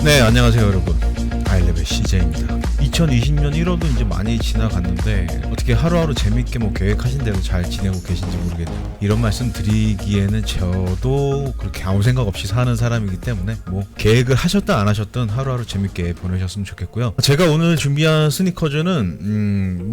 네, 안녕하세요 여러분. 아이레벨 CJ입니다. 2020년 1월도 이제 많이 지나갔는데 어떻게 하루하루 재밌게 계획하신 대로 잘 지내고 계신지 모르겠네요. 이런 말씀 드리기에는 저도 그렇게 아무 생각 없이 사는 사람이기 때문에 계획을 하셨든 안 하셨든 하루하루 재밌게 보내셨으면 좋겠고요. 제가 오늘 준비한 스니커즈는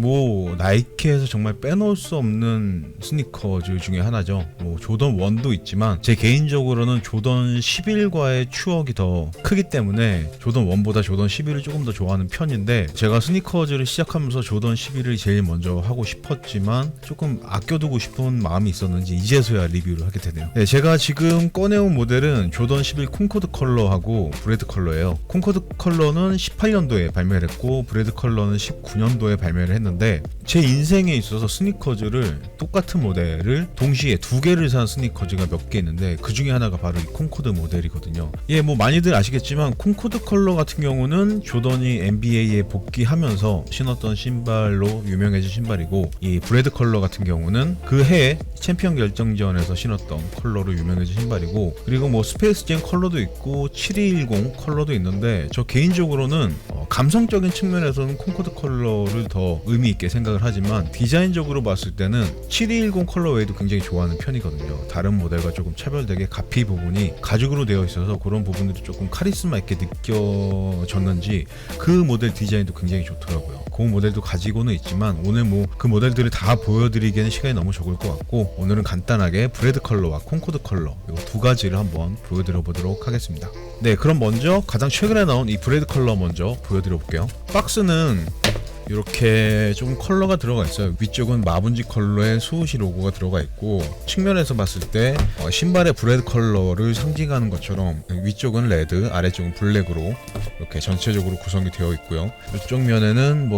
나이키에서 정말 빼놓을 수 없는 스니커즈 중에 하나죠. 조던 1도 있지만 제 개인적으로는 조던 11과의 추억이 더 크기 때문에 조던 1보다 조던 11을 조금 더 좋아하는 편인데, 제가 스니커즈를 시작하면서 조던 11을 제일 먼저 하고 싶었지만 조금 아껴두고 싶은 마음이 있었는지 이제서야 리뷰를 하게 되네요. 네, 제가 지금 꺼내온 모델은 조던 11 콩코드 컬러하고 브레드 컬러예요. 콩코드 컬러는 18년도에 발매를 했고 브레드 컬러는 19년도에 발매를 했는데, 제 인생에 있어서 스니커즈를 똑같은 모델을 동시에 두 개를 산 스니커즈가 몇 개 있는데 그 중에 하나가 바로 이 콩코드 모델이거든요. 많이들 아시겠지만 콩코드 컬러 같은 경우는 조던이 NBA에 복귀하면서 신었던 신발로 유명해진 신발이고, 이 브레드 컬러 같은 경우는 그 해에 챔피언 결정전에서 신었던 컬러로 유명해진 신발이고, 그리고 스페이스 잼 컬러도 있고 7210 컬러도 있는데, 저 개인적으로는 감성적인 측면에서는 콩코드 컬러를 더 의미 있게 생각을 하지만 디자인적으로 봤을 때는 7210 컬러 웨이도 굉장히 좋아하는 편이거든요. 다른 모델과 조금 차별되게 가피 부분이 가죽으로 되어 있어서 그런 부분들이 조금 카리스마 있게 느껴졌는지 그 모델 디자인도 굉장히 좋더라고요. 그 모델도 가지고는 있지만 오늘 그 모델들을 다 보여드리기에는 시간이 너무 적을 것 같고, 오늘은 간단하게 브레드 컬러와 콩코드 컬러 이 두 가지를 한번 보여드려 보도록 하겠습니다. 네, 그럼 먼저 가장 최근에 나온 이 브레드 컬러 먼저 보여드려 볼게요. 박스는 이렇게 조금 컬러가 들어가 있어요. 위쪽은 마분지 컬러의 수우시 로고가 들어가 있고, 측면에서 봤을 때 신발의 브레드 컬러를 상징하는 것처럼 위쪽은 레드, 아래쪽은 블랙으로 이렇게 전체적으로 구성이 되어 있고요. 이쪽 면에는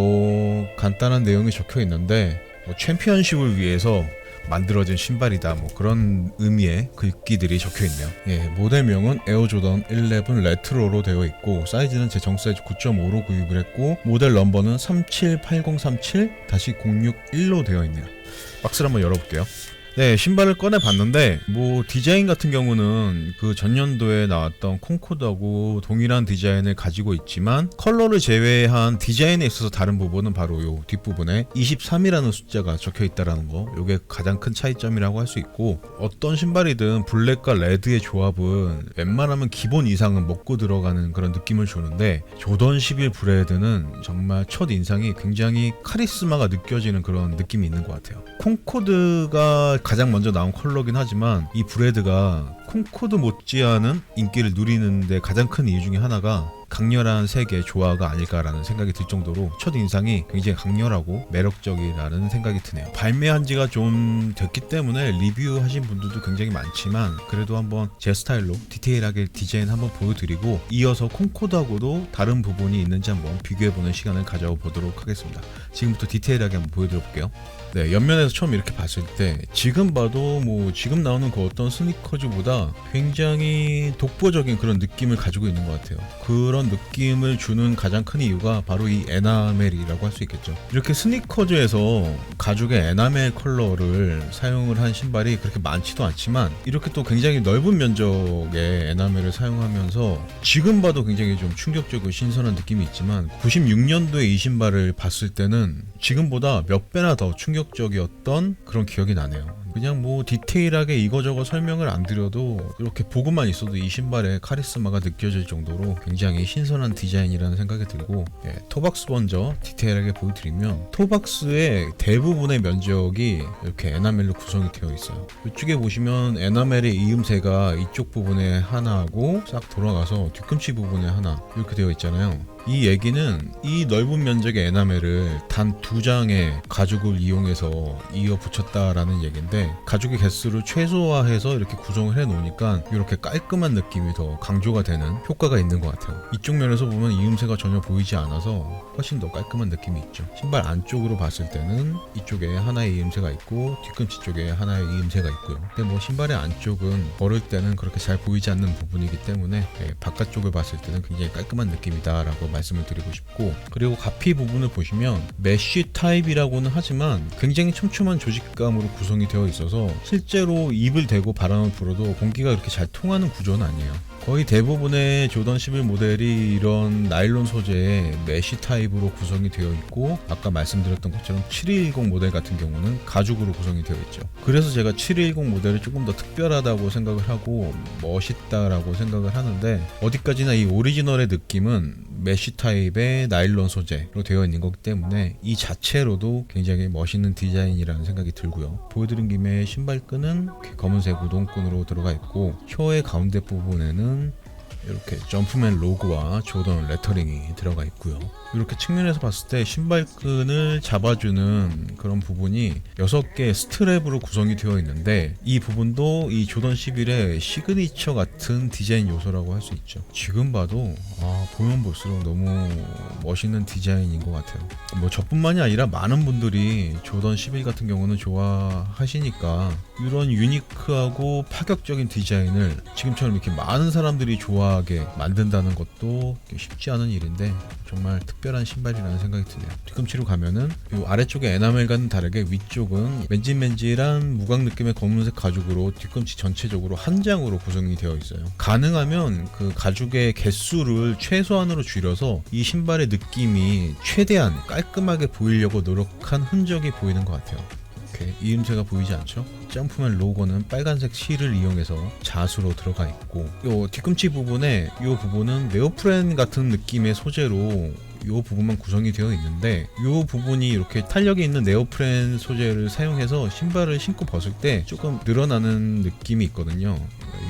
간단한 내용이 적혀 있는데 챔피언십을 위해서 만들어진 신발이다, 그런 의미의 글귀들이 적혀있네요. 모델명은 에어조던 11 레트로로 되어 있고, 사이즈는 제 정사이즈 9.5로 구입을 했고, 모델 넘버는 378037-061로 되어 있네요. 박스를 한번 열어볼게요. 네, 신발을 꺼내 봤는데 디자인 같은 경우는 그 전년도에 나왔던 콩코드하고 동일한 디자인을 가지고 있지만, 컬러를 제외한 디자인에 있어서 다른 부분은 바로 요 뒷부분에 23이라는 숫자가 적혀 있다라는 거, 요게 가장 큰 차이점이라고 할 수 있고, 어떤 신발이든 블랙과 레드의 조합은 웬만하면 기본 이상은 먹고 들어가는 그런 느낌을 주는데, 조던 11 브레드는 정말 첫 인상이 굉장히 카리스마가 느껴지는 그런 느낌이 있는 것 같아요. 콩코드가 가장 먼저 나온 컬러긴 하지만 이 브레드가 콩코드 못지않은 인기를 누리는데 가장 큰 이유 중에 하나가 강렬한 색의 조화가 아닐까라는 생각이 들 정도로 첫 인상이 굉장히 강렬하고 매력적이라는 생각이 드네요. 발매한 지가 좀 됐기 때문에 리뷰하신 분들도 굉장히 많지만, 그래도 한번 제 스타일로 디테일하게 디자인 한번 보여드리고, 이어서 콩코드하고도 다른 부분이 있는지 한번 비교해보는 시간을 가져보도록 하겠습니다. 지금부터 디테일하게 한번 보여드려 볼게요. 네, 옆면에서 처음 이렇게 봤을 때 지금 봐도 지금 나오는 그 어떤 스니커즈보다 굉장히 독보적인 그런 느낌을 가지고 있는 것 같아요. 그런 느낌을 주는 가장 큰 이유가 바로 이 에나멜이라고 할 수 있겠죠. 이렇게 스니커즈에서 가죽의 에나멜 컬러를 사용을 한 신발이 그렇게 많지도 않지만, 이렇게 또 굉장히 넓은 면적의 에나멜을 사용하면서 지금 봐도 굉장히 좀 충격적이고 신선한 느낌이 있지만, 96년도에 이 신발을 봤을 때는 지금보다 몇 배나 더 충격적이었던 그런 기억이 나네요. 그냥 디테일하게 이거저거 설명을 안 드려도 이렇게 보고만 있어도 이 신발의 카리스마가 느껴질 정도로 굉장히 신선한 디자인이라는 생각이 들고, 토박스 먼저 디테일하게 보여드리면, 토박스의 대부분의 면적이 이렇게 에나멜로 구성이 되어 있어요. 이쪽에 보시면 에나멜의 이음새가 이쪽 부분에 하나하고 싹 돌아가서 뒤꿈치 부분에 하나 이렇게 되어 있잖아요. 이 얘기는 이 넓은 면적의 에나멜을 단 2장의 가죽을 이용해서 이어 붙였다라는 얘기인데, 가죽의 개수를 최소화해서 이렇게 구성을 해 놓으니까 이렇게 깔끔한 느낌이 더 강조가 되는 효과가 있는 것 같아요. 이쪽 면에서 보면 이음새가 전혀 보이지 않아서 훨씬 더 깔끔한 느낌이 있죠. 신발 안쪽으로 봤을 때는 이쪽에 하나의 이음새가 있고 뒤꿈치 쪽에 하나의 이음새가 있고요. 근데 신발의 안쪽은 걸을 때는 그렇게 잘 보이지 않는 부분이기 때문에 바깥쪽을 봤을 때는 굉장히 깔끔한 느낌이다 라고 말씀을 드리고 싶고, 그리고 가피 부분을 보시면 메쉬 타입이라고는 하지만 굉장히 촘촘한 조직감으로 구성이 되어 있어서 실제로 입을 대고 바람을 불어도 공기가 그렇게 잘 통하는 구조는 아니에요. 거의 대부분의 조던 11 모델이 이런 나일론 소재의 메쉬 타입으로 구성이 되어 있고, 아까 말씀드렸던 것처럼 7210 모델 같은 경우는 가죽으로 구성이 되어 있죠. 그래서 제가 7210 모델이 조금 더 특별하다고 생각을 하고 멋있다라고 생각을 하는데, 어디까지나 이 오리지널의 느낌은 메쉬 타입의 나일론 소재로 되어 있는 거기 때문에 이 자체로도 굉장히 멋있는 디자인이라는 생각이 들고요. 보여드린 김에 신발끈은 이렇게 검은색 우동끈으로 들어가 있고, 혀의 가운데 부분에는 이렇게 점프맨 로고와 조던 레터링이 들어가 있고요. 이렇게 측면에서 봤을 때 신발끈을 잡아주는 그런 부분이 6개의 스트랩으로 구성이 되어 있는데, 이 부분도 이 조던 11의 시그니처 같은 디자인 요소라고 할 수 있죠. 지금 봐도 보면 볼수록 너무 멋있는 디자인인 것 같아요. 뭐 저뿐만이 아니라 많은 분들이 조던 11 같은 경우는 좋아하시니까 이런 유니크하고 파격적인 디자인을 지금처럼 이렇게 많은 사람들이 좋아하게 만든다는 것도 쉽지 않은 일인데 정말 특별한 신발이라는 생각이 드네요. 뒤꿈치로 가면은 이 아래쪽에 에나멜과는 다르게 위쪽은 맨질맨질한 무광 느낌의 검은색 가죽으로 뒤꿈치 전체적으로 한 장으로 구성이 되어 있어요. 가능하면 그 가죽의 개수를 최소한으로 줄여서 이 신발의 느낌이 최대한 깔끔하게 보이려고 노력한 흔적이 보이는 것 같아요. 이렇게 이음새가 보이지 않죠? 점프맨 로고는 빨간색 실을 이용해서 자수로 들어가 있고, 요 뒤꿈치 부분에 요 부분은 네오프렌 같은 느낌의 소재로 요 부분만 구성이 되어 있는데, 요 부분이 이렇게 탄력이 있는 네오프렌 소재를 사용해서 신발을 신고 벗을 때 조금 늘어나는 느낌이 있거든요.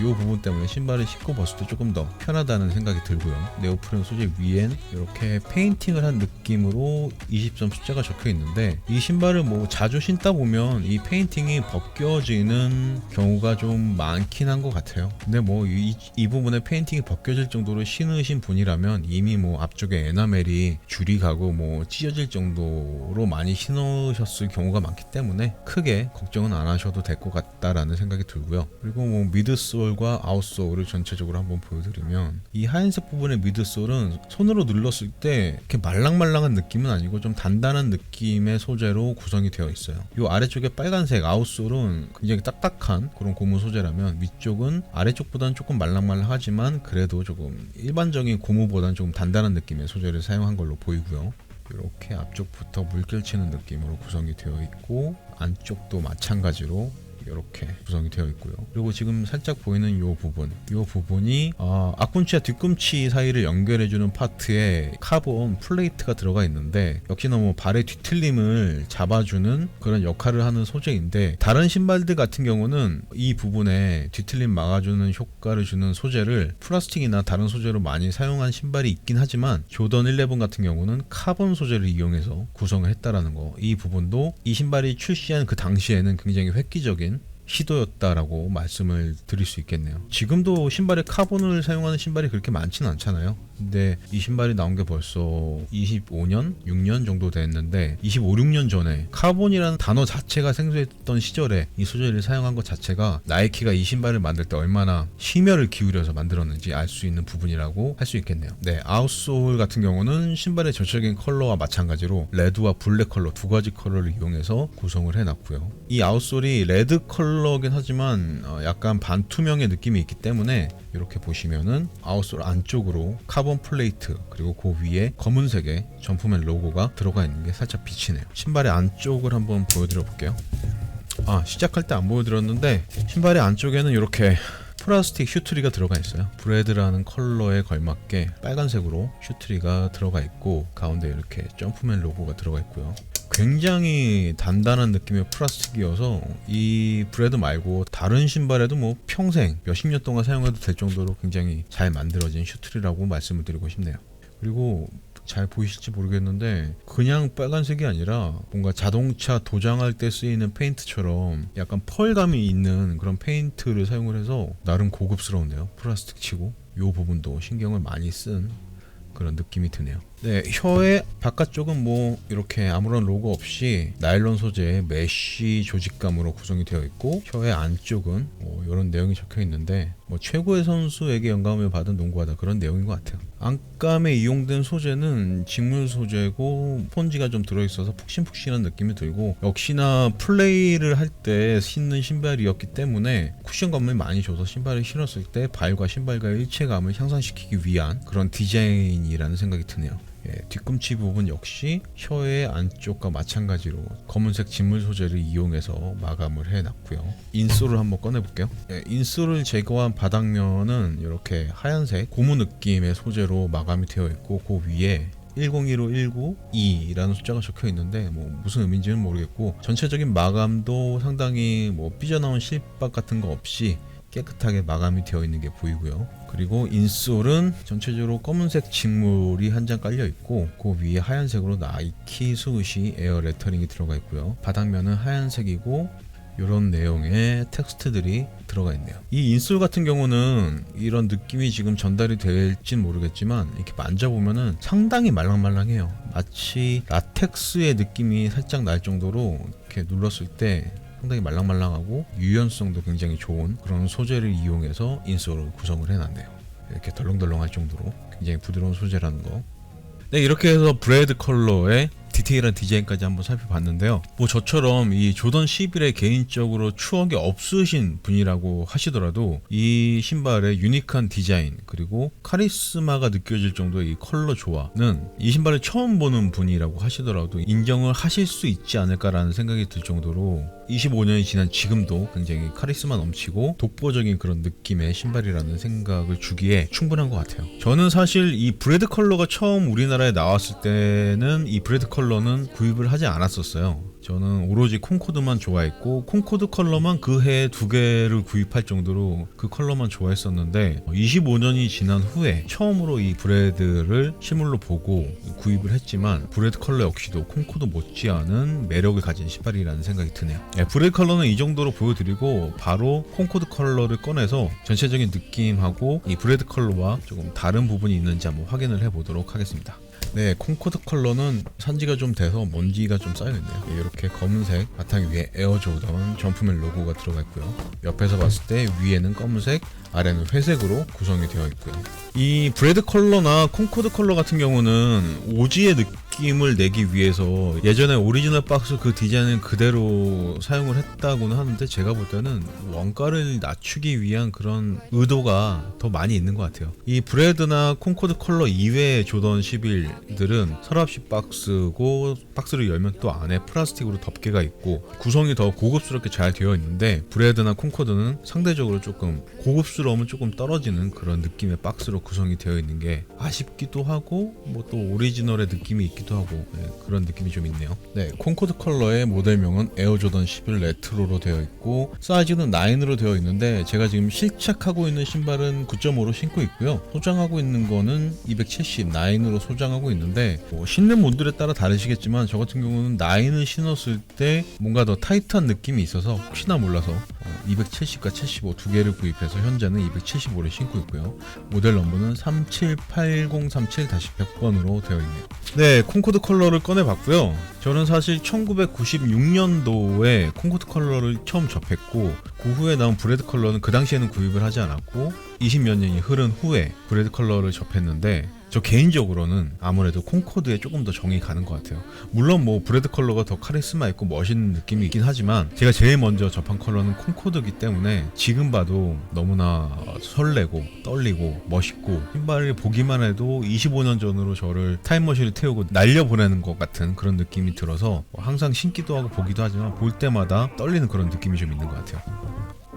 요 부분 때문에 신발을 신고 벗을 때 조금 더 편하다는 생각이 들고요. 네오프렌 소재 위엔 이렇게 페인팅을 한 느낌으로 20점 숫자가 적혀 있는데, 이 신발을 뭐 자주 신다 보면 이 페인팅이 벗겨지는 경우가 좀 많긴 한 것 같아요. 근데 뭐 이 부분에 페인팅이 벗겨질 정도로 신으신 분이라면 이미 뭐 앞쪽에 에나멜이 줄이 가고 뭐 찢어질 정도로 많이 신으셨을 경우가 많기 때문에 크게 걱정은 안 하셔도 될 것 같다라는 생각이 들고요. 그리고 뭐 미드솔과 아웃솔을 전체적으로 한번 보여드리면, 이 하얀색 부분의 미드솔은 손으로 눌렀을 때 이렇게 말랑말랑한 느낌은 아니고 좀 단단한 느낌의 소재로 구성이 되어 있어요. 이 아래쪽에 빨간색 아웃솔은 굉장히 딱딱한 그런 고무 소재라면, 위쪽은 아래쪽보다는 조금 말랑말랑하지만 그래도 조금 일반적인 고무보다는 조금 단단한 느낌의 소재를 사용한 걸로 보이고요. 이렇게 앞쪽부터 물결치는 느낌으로 구성이 되어 있고, 안쪽도 마찬가지로 이렇게 구성이 되어 있고요. 그리고 지금 살짝 보이는 이 부분이 앞꿈치와 뒤꿈치 사이를 연결해주는 파트에 카본 플레이트가 들어가 있는데, 역시나 뭐 발의 뒤틀림을 잡아주는 그런 역할을 하는 소재인데, 다른 신발들 같은 경우는 이 부분에 뒤틀림 막아주는 효과를 주는 소재를 플라스틱이나 다른 소재로 많이 사용한 신발이 있긴 하지만, 조던 11 같은 경우는 카본 소재를 이용해서 구성을 했다라는 거, 이 부분도 이 신발이 출시한 그 당시에는 굉장히 획기적인 시도였다라고 말씀을 드릴 수 있겠네요. 지금도 신발에 카본을 사용하는 신발이 그렇게 많지는 않잖아요. 근데 이 신발이 나온 게 벌써 25년? 6년 정도 됐는데, 25, 6년 전에 카본이라는 단어 자체가 생소했던 시절에 이 소재를 사용한 것 자체가 나이키가 이 신발을 만들 때 얼마나 심혈을 기울여서 만들었는지 알 수 있는 부분이라고 할 수 있겠네요. 네, 아웃솔 같은 경우는 신발의 전체적인 컬러와 마찬가지로 레드와 블랙 컬러 두 가지 컬러를 이용해서 구성을 해놨고요. 이 아웃솔이 레드 컬러긴 하지만 약간 반투명의 느낌이 있기 때문에, 이렇게 보시면은 아웃솔 안쪽으로 카본 플레이트, 그리고 그 위에 검은색의 점프맨 로고가 들어가 있는 게 살짝 비치네요. 신발의 안쪽을 한번 보여드려 볼게요. 시작할 때 안 보여드렸는데, 신발의 안쪽에는 이렇게 플라스틱 슈트리가 들어가 있어요. 브레드라는 컬러에 걸맞게 빨간색으로 슈트리가 들어가 있고, 가운데 이렇게 점프맨 로고가 들어가 있고요. 굉장히 단단한 느낌의 플라스틱이어서 이 브레드 말고 다른 신발에도 뭐 평생 몇십 년 동안 사용해도 될 정도로 굉장히 잘 만들어진 슈트리라고 말씀을 드리고 싶네요. 그리고 잘 보이실지 모르겠는데, 그냥 빨간색이 아니라 뭔가 자동차 도장할 때 쓰이는 페인트처럼 약간 펄감이 있는 그런 페인트를 사용을 해서 나름 고급스러운데요. 플라스틱 치고 이 부분도 신경을 많이 쓴 그런 느낌이 드네요. 네, 혀의 바깥쪽은 뭐 이렇게 아무런 로고 없이 나일론 소재의 메쉬 조직감으로 구성이 되어 있고, 혀의 안쪽은 뭐 이런 내용이 적혀 있는데 뭐 최고의 선수에게 영감을 받은 농구하다, 그런 내용인 것 같아요. 안감에 이용된 소재는 직물 소재고 스펀지가 좀 들어있어서 푹신푹신한 느낌이 들고, 역시나 플레이를 할 때 신는 신발이었기 때문에 쿠션감을 많이 줘서 신발을 신었을 때 발과 신발과의 일체감을 향상시키기 위한 그런 디자인이라는 생각이 드네요. 뒤꿈치 부분 역시 혀의 안쪽과 마찬가지로 검은색 직물 소재를 이용해서 마감을 해놨고요. 인솔을 한번 꺼내볼게요. 인솔을 제거한 바닥면은 이렇게 하얀색 고무 느낌의 소재로 마감이 되어 있고, 그 위에 101519-2라는 숫자가 적혀 있는데 뭐 무슨 의미인지는 모르겠고, 전체적인 마감도 상당히 뭐 삐져나온 실밥 같은 거 없이 깨끗하게 마감이 되어 있는 게 보이고요. 그리고 인솔은 전체적으로 검은색 직물이 한 장 깔려 있고, 그 위에 하얀색으로 나이키 스우시 에어 레터링이 들어가 있고요. 바닥면은 하얀색이고 이런 내용의 텍스트들이 들어가 있네요. 이 인솔 같은 경우는 이런 느낌이 지금 전달이 될진 모르겠지만 이렇게 만져보면은 상당히 말랑말랑해요. 마치 라텍스의 느낌이 살짝 날 정도로 이렇게 눌렀을 때 상당히 말랑말랑하고 유연성도 굉장히 좋은 그런 소재를 이용해서 인솔을 구성을 해놨네요. 이렇게 덜렁덜렁할 정도로 굉장히 부드러운 소재라는 거. 네, 이렇게 해서 브레드 컬러의 디테일한 디자인까지 한번 살펴봤는데요. 뭐 저처럼 이 조던 11에 개인적으로 추억이 없으신 분이라고 하시더라도 이 신발의 유니크한 디자인 그리고 카리스마가 느껴질 정도의 이 컬러 조화는 이 신발을 처음 보는 분이라고 하시더라도 인정을 하실 수 있지 않을까라는 생각이 들 정도로 25년이 지난 지금도 굉장히 카리스마 넘치고 독보적인 그런 느낌의 신발이라는 생각을 주기에 충분한 것 같아요. 저는 사실 이 브레드 컬러가 처음 우리나라에 나왔을 때는 이 브레드 컬러는 구입을 하지 않았었어요. 저는 오로지 콩코드만 좋아했고 콩코드 컬러만 그 해에 2개를 구입할 정도로 그 컬러만 좋아했었는데 25년이 지난 후에 처음으로 이 브레드를 실물로 보고 구입을 했지만 브레드 컬러 역시도 콩코드 못지않은 매력을 가진 신발이라는 생각이 드네요. 브레드 컬러는 이 정도로 보여드리고 바로 콩코드 컬러를 꺼내서 전체적인 느낌하고 이 브레드 컬러와 조금 다른 부분이 있는지 한번 확인을 해보도록 하겠습니다. 네, 콩코드 컬러는 산지가 좀 돼서 먼지가 좀 쌓여있네요. 이렇게 검은색 바탕 위에 에어조던 점프맨 로고가 들어가 있고요. 옆에서 봤을 때 위에는 검은색, 아래는 회색으로 구성이 되어 있고요. 이 브레드 컬러나 콩코드 컬러 같은 경우는 오지의 느낌을 내기 위해서 예전에 오리지널 박스 그 디자인을 그대로 사용을 했다고는 하는데, 제가 볼 때는 원가를 낮추기 위한 그런 의도가 더 많이 있는 것 같아요. 이 브레드나 콩코드 컬러 이외의 조던 11들은 서랍식 박스고, 박스를 열면 또 안에 플라스틱으로 덮개가 있고 구성이 더 고급스럽게 잘 되어 있는데, 브레드나 콩코드는 상대적으로 조금 고급스러움은 조금 떨어지는 그런 느낌의 박스로 구성이 되어 있는 게 아쉽기도 하고, 뭐 또 오리지널의 느낌이 있기도 하고, 그런 느낌이 좀 있네요. 네, 콩코드 컬러의 모델명은 에어조던 11 레트로로 되어 있고 사이즈는 9으로 되어 있는데, 제가 지금 실착하고 있는 신발은 9.5로 신고 있고요. 소장하고 있는 거는 270 9으로 소장하고 있는데, 뭐 신는 분들에 따라 다르시겠지만 저 같은 경우는 9을 신었을 때 뭔가 더 타이트한 느낌이 있어서 혹시나 몰라서 270과 75 두 개를 구입해서 현재는 275를 신고 있고요. 모델 넘버는 378037-100번으로 되어 있네요. 네, 콩코드 컬러를 꺼내봤고요. 저는 사실 1996년도에 콩코드 컬러를 처음 접했고, 그 후에 나온 브레드 컬러는 그 당시에는 구입을 하지 않았고 20몇 년이 흐른 후에 브레드 컬러를 접했는데, 저 개인적으로는 아무래도 콩코드에 조금 더 정이 가는 것 같아요. 물론 뭐 브레드 컬러가 더 카리스마 있고 멋있는 느낌이 있긴 하지만 제가 제일 먼저 접한 컬러는 콩코드이기 때문에 지금 봐도 너무나 설레고 떨리고 멋있고, 신발을 보기만 해도 25년 전으로 저를 타임머신을 태우고 날려보내는 것 같은 그런 느낌이 들어서 항상 신기도 하고 보기도 하지만 볼 때마다 떨리는 그런 느낌이 좀 있는 것 같아요.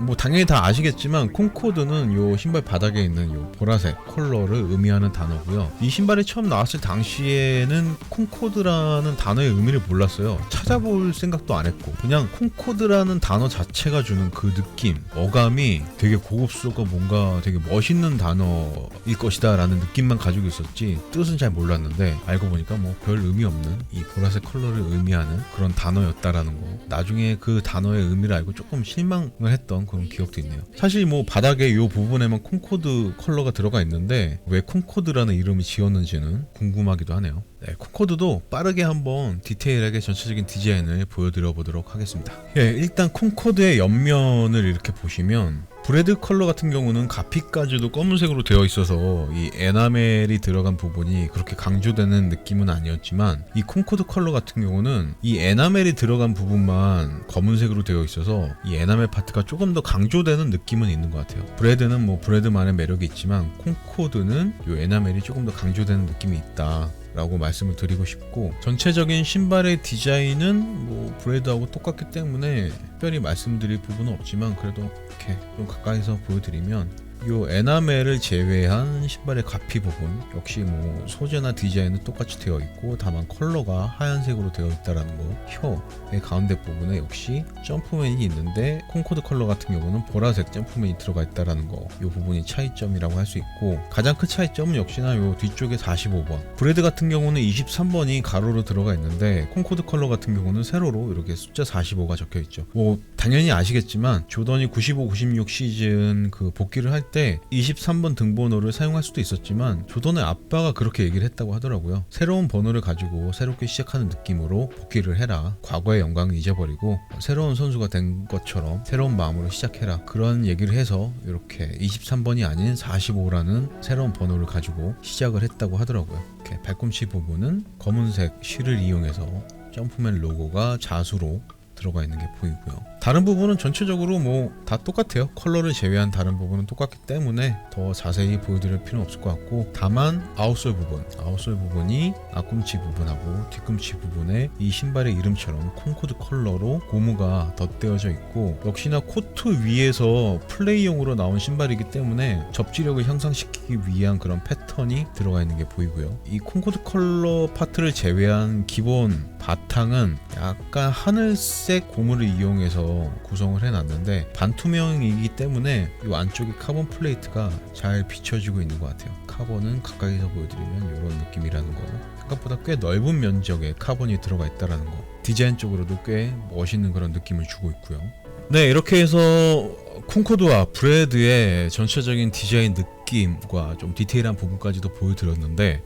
뭐 당연히 다 아시겠지만 콩코드는 요 신발 바닥에 있는 요 보라색 컬러를 의미하는 단어고요. 이 신발이 처음 나왔을 당시에는 콩코드라는 단어의 의미를 몰랐어요. 찾아볼 생각도 안 했고 그냥 콩코드라는 단어 자체가 주는 그 느낌, 어감이 되게 고급스럽고 뭔가 되게 멋있는 단어일 것이다 라는 느낌만 가지고 있었지 뜻은 잘 몰랐는데, 알고 보니까 뭐 별 의미 없는 이 보라색 컬러를 의미하는 그런 단어였다라는 거, 나중에 그 단어의 의미를 알고 조금 실망을 했던 그런 기억도 있네요. 사실 뭐 바닥에 이 부분에만 콩코드 컬러가 들어가 있는데 왜 콩코드라는 이름이 지었는지는 궁금하기도 하네요. 네, 콩코드도 빠르게 한번 디테일하게 전체적인 디자인을 보여드려 보도록 하겠습니다. 예, 일단 콩코드의 옆면을 이렇게 보시면 브레드 컬러 같은 경우는 가피까지도 검은색으로 되어 있어서 이 에나멜이 들어간 부분이 그렇게 강조되는 느낌은 아니었지만, 이 콩코드 컬러 같은 경우는 이 에나멜이 들어간 부분만 검은색으로 되어 있어서 이 에나멜 파트가 조금 더 강조되는 느낌은 있는 것 같아요. 브레드는 뭐 브레드만의 매력이 있지만 콩코드는 이 에나멜이 조금 더 강조되는 느낌이 있다 라고 말씀을 드리고 싶고, 전체적인 신발의 디자인은 뭐 브레드하고 똑같기 때문에 특별히 말씀드릴 부분은 없지만, 그래도 이렇게 좀 가까이서 보여드리면 이 에나멜을 제외한 신발의 가피 부분 역시 뭐 소재나 디자인은 똑같이 되어 있고, 다만 컬러가 하얀색으로 되어 있다라는 거, 혀의 가운데 부분에 역시 점프맨이 있는데 콩코드 컬러 같은 경우는 보라색 점프맨이 들어가 있다라는 거, 이 부분이 차이점이라고 할 수 있고, 가장 큰 차이점은 역시나 이 뒤쪽에 45번, 브레드 같은 경우는 23번이 가로로 들어가 있는데 콩코드 컬러 같은 경우는 세로로 이렇게 숫자 45가 적혀 있죠. 뭐 당연히 아시겠지만 조던이 95, 96 시즌 그 복귀를 할 때 23번 등번호를 사용할 수도 있었지만 조던의 아빠가 그렇게 얘기를 했다고 하더라고요. 새로운 번호를 가지고 새롭게 시작하는 느낌으로 복귀를 해라. 과거의 영광을 잊어버리고 새로운 선수가 된 것처럼 새로운 마음으로 시작해라. 그런 얘기를 해서 이렇게 23번이 아닌 45라는 새로운 번호를 가지고 시작을 했다고 하더라고요. 이렇게 발꿈치 부분은 검은색 실을 이용해서 점프맨 로고가 자수로 들어가 있는 게 보이고요. 다른 부분은 전체적으로 뭐 다 똑같아요. 컬러를 제외한 다른 부분은 똑같기 때문에 더 자세히 보여드릴 필요는 없을 것 같고, 다만 아웃솔 부분이 앞꿈치 부분하고 뒤꿈치 부분에 이 신발의 이름처럼 콩코드 컬러로 고무가 덧대어져 있고, 역시나 코트 위에서 플레이용으로 나온 신발이기 때문에 접지력을 향상시키기 위한 그런 패턴이 들어가 있는 게 보이고요. 이 콩코드 컬러 파트를 제외한 기본 바탕은 약간 하늘색 고무를 이용해서 구성을 해놨는데 반투명이기 때문에 이 안쪽에 카본 플레이트가 잘 비춰지고 있는 것 같아요. 카본은 가까이서 보여드리면 이런 느낌이라는 거, 생각보다 꽤 넓은 면적의 카본이 들어가 있다는 거, 디자인적으로도 꽤 멋있는 그런 느낌을 주고 있고요. 네, 이렇게 해서 콩코드와 브레드의 전체적인 디자인 느낌과 좀 디테일한 부분까지도 보여드렸는데,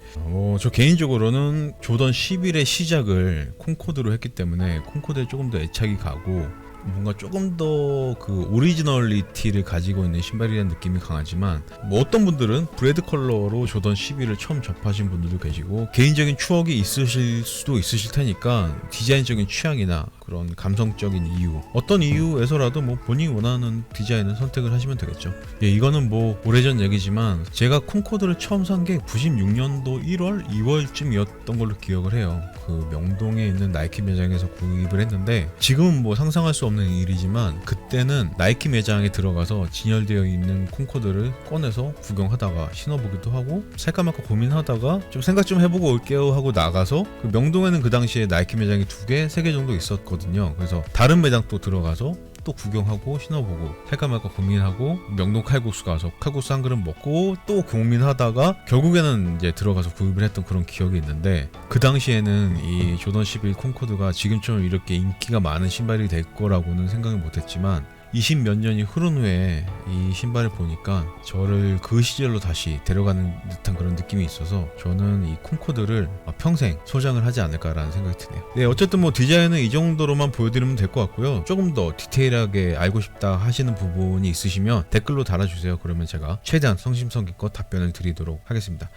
저 개인적으로는 조던 11의 시작을 콩코드로 했기 때문에 콩코드에 조금 더 애착이 가고, 뭔가 조금 더 그 오리지널리티를 가지고 있는 신발이라는 느낌이 강하지만, 뭐 어떤 분들은 브레드 컬러로 조던 11을 처음 접하신 분들도 계시고, 개인적인 추억이 있으실 수도 있으실 테니까 디자인적인 취향이나 그런 감성적인 이유, 어떤 이유에서라도 뭐 본인이 원하는 디자인을 선택을 하시면 되겠죠. 예, 이거는 뭐 오래전 얘기지만 제가 콩코드를 처음 산 게 96년도 1월, 2월쯤이었던 걸로 기억을 해요. 그 명동에 있는 나이키 매장에서 구입을 했는데, 지금은 뭐 상상할 수 없는 일이지만 그때는 나이키 매장에 들어가서 진열되어 있는 콩코드를 꺼내서 구경하다가 신어보기도 하고, 살까 말까 고민하다가 좀 생각 좀 해보고 올게요 하고 나가서, 그 명동에는 그 당시에 나이키 매장이 2개, 3개 정도 있었거든요. 그래서 다른 매장 또 들어가서 또 구경하고 신어보고 살까 말까 고민하고, 명동 칼국수 가서 칼국수 한 그릇 먹고 또 고민하다가 결국에는 이제 들어가서 구입을 했던 그런 기억이 있는데, 그 당시에는 이 조던 11 콩코드가 지금처럼 이렇게 인기가 많은 신발이 될 거라고는 생각을 못했지만, 20 몇 년이 흐른 후에 이 신발을 보니까 저를 그 시절로 다시 데려가는 듯한 그런 느낌이 있어서 저는 이 콩코드를 평생 소장을 하지 않을까라는 생각이 드네요. 네, 어쨌든 뭐 디자인은 이 정도로만 보여드리면 될 것 같고요. 조금 더 디테일하게 알고 싶다 하시는 부분이 있으시면 댓글로 달아주세요. 그러면 제가 최대한 성심성의껏 답변을 드리도록 하겠습니다.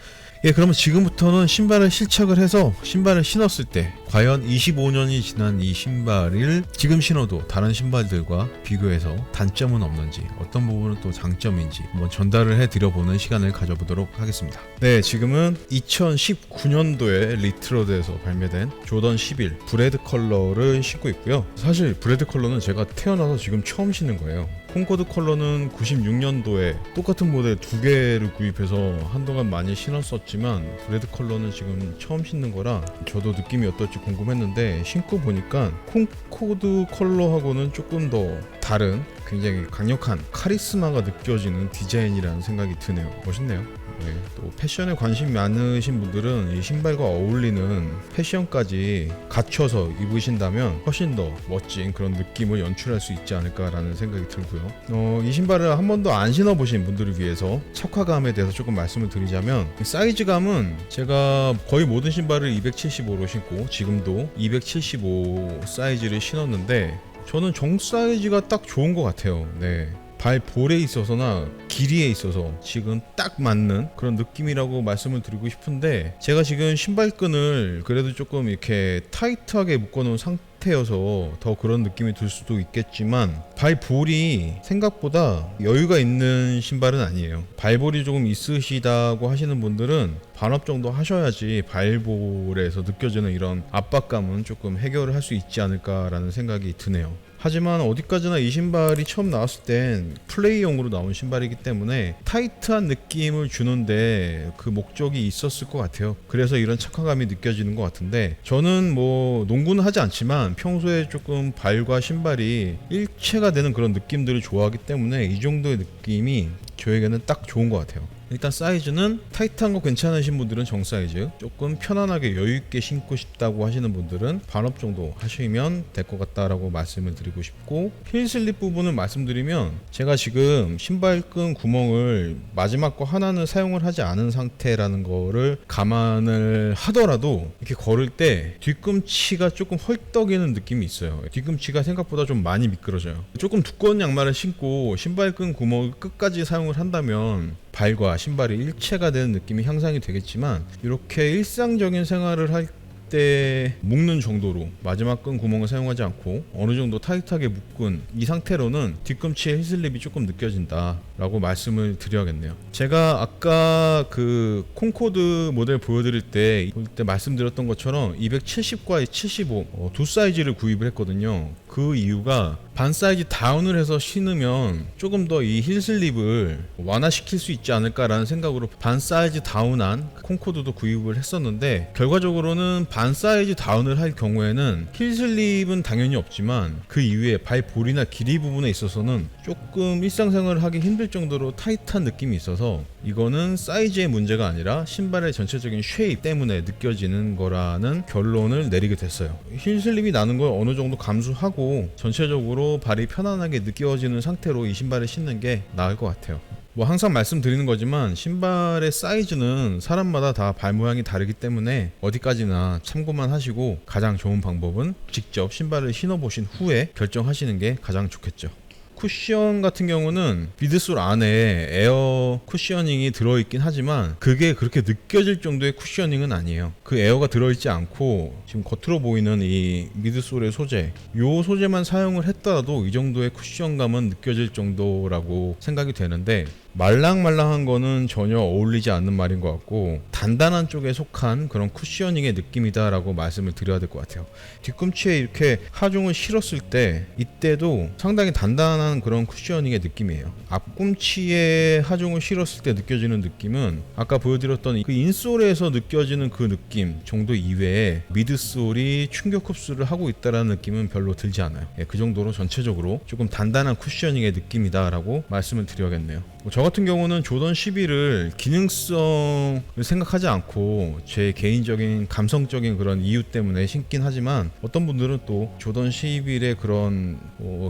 예, 그러면 지금부터는 신발을 실착을 해서 신발을 신었을 때 과연 25년이 지난 이 신발을 지금 신어도 다른 신발들과 비교해서 단점은 없는지, 어떤 부분은 또 장점인지 한번 전달을 해드려보는 시간을 가져보도록 하겠습니다. 네, 지금은 2019년도에 리트로드에서 발매된 조던 11 브레드 컬러를 신고 있고요. 사실 브레드 컬러는 제가 태어나서 지금 처음 신는 거예요. 콩코드 컬러는 96년도에 똑같은 모델 2개를 구입해서 한동안 많이 신었었지만, 브레드 컬러는 지금 처음 신는 거라 저도 느낌이 어떨지 궁금했는데, 신고 보니까 콩코드 컬러하고는 조금 더 다른 굉장히 강력한 카리스마가 느껴지는 디자인이라는 생각이 드네요. 멋있네요. 네, 또 패션에 관심 많으신 분들은 이 신발과 어울리는 패션까지 갖춰서 입으신다면 훨씬 더 멋진 그런 느낌을 연출할 수 있지 않을까라는 생각이 들고요. 이 신발을 한 번도 안 신어보신 분들을 위해서 착화감에 대해서 조금 말씀을 드리자면, 사이즈감은 제가 거의 모든 신발을 275로 신고 지금도 275 사이즈를 신었는데 저는 정 사이즈가 딱 좋은 것 같아요. 네. 발 볼에 있어서나 길이에 있어서 지금 딱 맞는 그런 느낌이라고 말씀을 드리고 싶은데, 제가 지금 신발끈을 그래도 조금 이렇게 타이트하게 묶어놓은 상태여서 더 그런 느낌이 들 수도 있겠지만, 발볼이 생각보다 여유가 있는 신발은 아니에요. 발볼이 조금 있으시다고 하시는 분들은 반업 정도 하셔야지 발볼에서 느껴지는 이런 압박감은 조금 해결을 할 수 있지 않을까라는 생각이 드네요. 하지만 어디까지나 이 신발이 처음 나왔을 땐 플레이용으로 나온 신발이기 때문에 타이트한 느낌을 주는데 그 목적이 있었을 것 같아요. 그래서 이런 착화감이 느껴지는 것 같은데, 저는 뭐 농구는 하지 않지만 평소에 조금 발과 신발이 일체가 되는 그런 느낌들을 좋아하기 때문에 이 정도의 느낌이 저에게는 딱 좋은 것 같아요. 일단 사이즈는 타이트한 거 괜찮으신 분들은 정 사이즈, 조금 편안하게 여유있게 신고 싶다고 하시는 분들은 반업 정도 하시면 될 것 같다라고 말씀을 드리고 싶고, 힐 슬립 부분을 말씀드리면, 제가 지금 신발끈 구멍을 마지막 거 하나는 사용을 하지 않은 상태라는 거를 감안을 하더라도 이렇게 걸을 때 뒤꿈치가 조금 헐떡이는 느낌이 있어요. 뒤꿈치가 생각보다 좀 많이 미끄러져요. 조금 두꺼운 양말을 신고 신발끈 구멍을 끝까지 사용을 한다면 발과 신발이 일체가 되는 느낌이 향상이 되겠지만, 이렇게 일상적인 생활을 할 때 묶는 정도로 마지막 끈 구멍을 사용하지 않고 어느 정도 타이트하게 묶은 이 상태로는 뒤꿈치의 힐슬립이 조금 느껴진다 라고 말씀을 드려야겠네요. 제가 아까 그 콩코드 모델 보여드릴 때 말씀드렸던 것처럼 270과 75 두 사이즈를 구입을 했거든요. 그 이유가 반 사이즈 다운을 해서 신으면 조금 더 이 힐슬립을 완화시킬 수 있지 않을까라는 생각으로 반 사이즈 다운한 콩코드도 구입을 했었는데, 결과적으로는 반 사이즈 다운을 할 경우에는 힐슬립은 당연히 없지만 그 이후에 발볼이나 길이 부분에 있어서는 조금 일상생활을 하기 힘들 정도로 타이트한 느낌이 있어서, 이거는 사이즈의 문제가 아니라 신발의 전체적인 쉐입 때문에 느껴지는 거라는 결론을 내리게 됐어요. 힐슬립이 나는 걸 어느 정도 감수하고 전체적으로 발이 편안하게 느껴지는 상태로 이 신발을 신는 게 나을 것 같아요. 뭐 항상 말씀드리는 거지만 신발의 사이즈는 사람마다 다 발 모양이 다르기 때문에 어디까지나 참고만 하시고, 가장 좋은 방법은 직접 신발을 신어보신 후에 결정하시는 게 가장 좋겠죠. 쿠션 같은 경우는 미드솔 안에 에어 쿠셔닝이 들어있긴 하지만 그게 그렇게 느껴질 정도의 쿠셔닝은 아니에요. 그 에어가 들어있지 않고 지금 겉으로 보이는 이 미드솔의 소재, 요 소재만 사용을 했더라도 이 정도의 쿠션감은 느껴질 정도라고 생각이 되는데, 말랑말랑한 거는 전혀 어울리지 않는 말인 것 같고 단단한 쪽에 속한 그런 쿠셔닝의 느낌이다 라고 말씀을 드려야 될 것 같아요. 뒤꿈치에 이렇게 하중을 실었을 때 이때도 상당히 단단한 그런 쿠셔닝의 느낌이에요. 앞꿈치에 하중을 실었을 때 느껴지는 느낌은 아까 보여드렸던 그 인솔에서 느껴지는 그 느낌 정도 이외에 미드솔이 충격 흡수를 하고 있다는 느낌은 별로 들지 않아요. 그 정도로 전체적으로 조금 단단한 쿠셔닝의 느낌이다 라고 말씀을 드려야겠네요. 저 같은 경우는 조던 11을 기능성을 생각하지 않고 제 개인적인 감성적인 그런 이유 때문에 신긴 하지만, 어떤 분들은 또 조던 11의 그런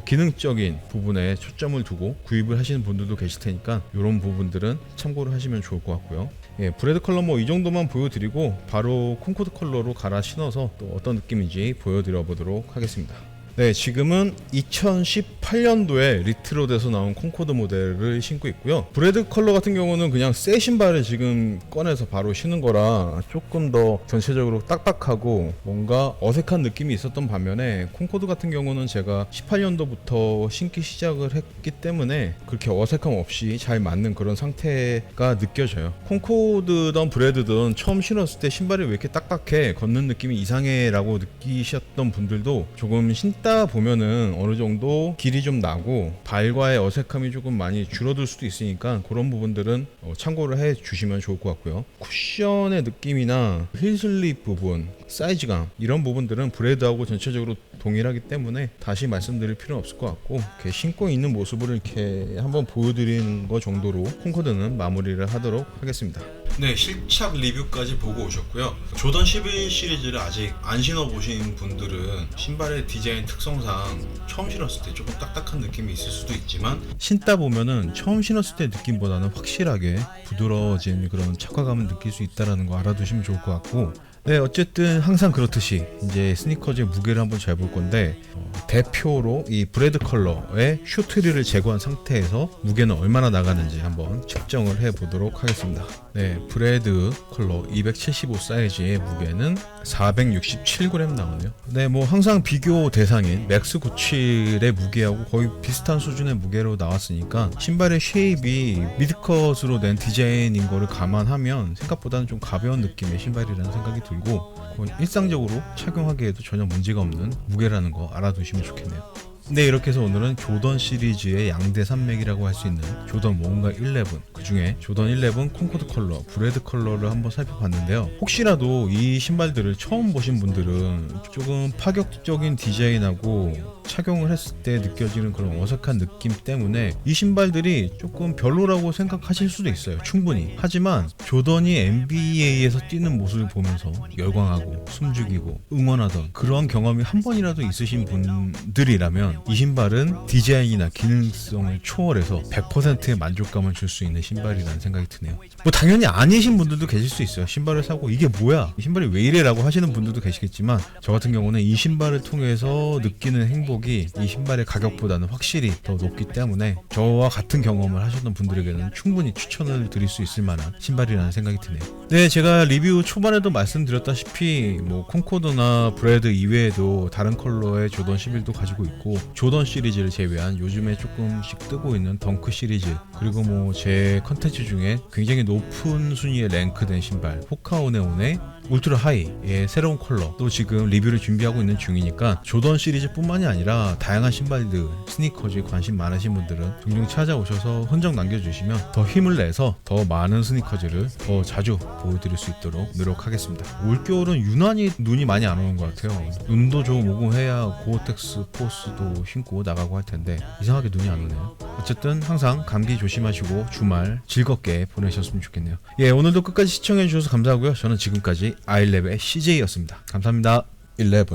기능적인 부분에 초점을 두고 구입을 하시는 분들도 계실 테니까 이런 부분들은 참고를 하시면 좋을 것 같고요. 브레드 컬러 뭐 이 정도만 보여드리고 바로 콩코드 컬러로 갈아 신어서 또 어떤 느낌인지 보여드려 보도록 하겠습니다. 네, 지금은 2018년도에 리트로돼서 나온 콩코드 모델을 신고 있고요. 브레드 컬러 같은 경우는 그냥 새 신발을 지금 꺼내서 바로 신은 거라 조금 더 전체적으로 딱딱하고 뭔가 어색한 느낌이 있었던 반면에, 콩코드 같은 경우는 제가 18년도부터 신기 시작을 했기 때문에 그렇게 어색함 없이 잘 맞는 그런 상태가 느껴져요. 콩코드든 브레드든 처음 신었을 때 신발이 왜 이렇게 딱딱해, 걷는 느낌이 이상해 라고 느끼셨던 분들도 조금 신다 보면은 어느 정도 길이 좀 나고 발과의 어색함이 조금 많이 줄어들 수도 있으니까 그런 부분들은 참고를 해 주시면 좋을 것 같고요. 쿠션의 느낌이나 힐슬립 부분, 사이즈감 이런 부분들은 브레드하고 전체적으로 동일하기 때문에 다시 말씀드릴 필요는 없을 것 같고, 이렇게 신고 있는 모습을 이렇게 한번 보여드리는 것 정도로 콘코드는 마무리를 하도록 하겠습니다. 네, 실착 리뷰까지 보고 오셨고요. 조던 11 시리즈를 아직 안 신어보신 분들은 신발의 디자인 특성상 처음 신었을 때 조금 딱딱한 느낌이 있을 수도 있지만, 신다 보면은 처음 신었을 때 느낌보다는 확실하게 부드러워진 그런 착화감을 느낄 수 있다는 거 알아두시면 좋을 것 같고, 네, 어쨌든 항상 그렇듯이 이제 스니커즈의 무게를 한번 잘 볼 건데, 대표로 이 브레드 컬러의 슈트리를 제거한 상태에서 무게는 얼마나 나가는지 한번 측정을 해 보도록 하겠습니다. 네, 브레드 컬러 275 사이즈의 무게는 467g 나오네요. 네, 뭐 항상 비교 대상인 맥스 97의 무게하고 거의 비슷한 수준의 무게로 나왔으니까 신발의 쉐입이 미드컷으로 낸 디자인인 거를 감안하면 생각보다는 좀 가벼운 느낌의 신발이라는 생각이 들고, 일상적으로 착용하기에도 전혀 문제가 없는 무게라는 거 알아두시면 좋겠네요. 네, 이렇게 해서 오늘은 조던 시리즈의 양대 산맥이라고 할 수 있는 조던 1과 11, 그 중에 조던 11 콘코드 컬러, 브레드 컬러를 한번 살펴봤는데요. 혹시라도 이 신발들을 처음 보신 분들은 조금 파격적인 디자인하고 착용을 했을 때 느껴지는 그런 어색한 느낌 때문에 이 신발들이 조금 별로라고 생각하실 수도 있어요, 충분히. 하지만 조던이 NBA에서 뛰는 모습을 보면서 열광하고 숨죽이고 응원하던 그런 경험이 한 번이라도 있으신 분들이라면 이 신발은 디자인이나 기능성을 초월해서 100%의 만족감을 줄 수 있는 신발이라는 생각이 드네요. 뭐 당연히 아니신 분들도 계실 수 있어요. 신발을 사고 이게 뭐야, 이 신발이 왜 이래 라고 하시는 분들도 계시겠지만, 저 같은 경우는 이 신발을 통해서 느끼는 행복이 이 신발의 가격보다는 확실히 더 높기 때문에 저와 같은 경험을 하셨던 분들에게는 충분히 추천을 드릴 수 있을 만한 신발이라는 생각이 드네요. 네, 제가 리뷰 초반에도 말씀드렸다시피 뭐 콘코드나 브레드 이외에도 다른 컬러의 조던 11도 가지고 있고, 조던 시리즈를 제외한 요즘에 조금씩 뜨고 있는 덩크 시리즈, 그리고 뭐 제 컨텐츠 중에 굉장히 높은 순위에 랭크된 신발 호카오네온의 울트라 하이의 새로운 컬러도 지금 리뷰를 준비하고 있는 중이니까, 조던 시리즈 뿐만이 아니라 다양한 신발들, 스니커즈에 관심 많으신 분들은 종종 찾아오셔서 흔적 남겨주시면 더 힘을 내서 더 많은 스니커즈를 더 자주 보여드릴 수 있도록 노력하겠습니다. 올겨울은 유난히 눈이 많이 안 오는 것 같아요. 눈도 좀 오고 해야 고어텍스 포스도 신고 나가고 할 텐데 이상하게 눈이 안 오네요. 어쨌든 항상 감기 조심하시고 주말 즐겁게 보내셨으면 좋겠네요. 예, 오늘도 끝까지 시청해주셔서 감사하고요. 저는 지금까지 아이랩의 CJ였습니다. 감사합니다. 11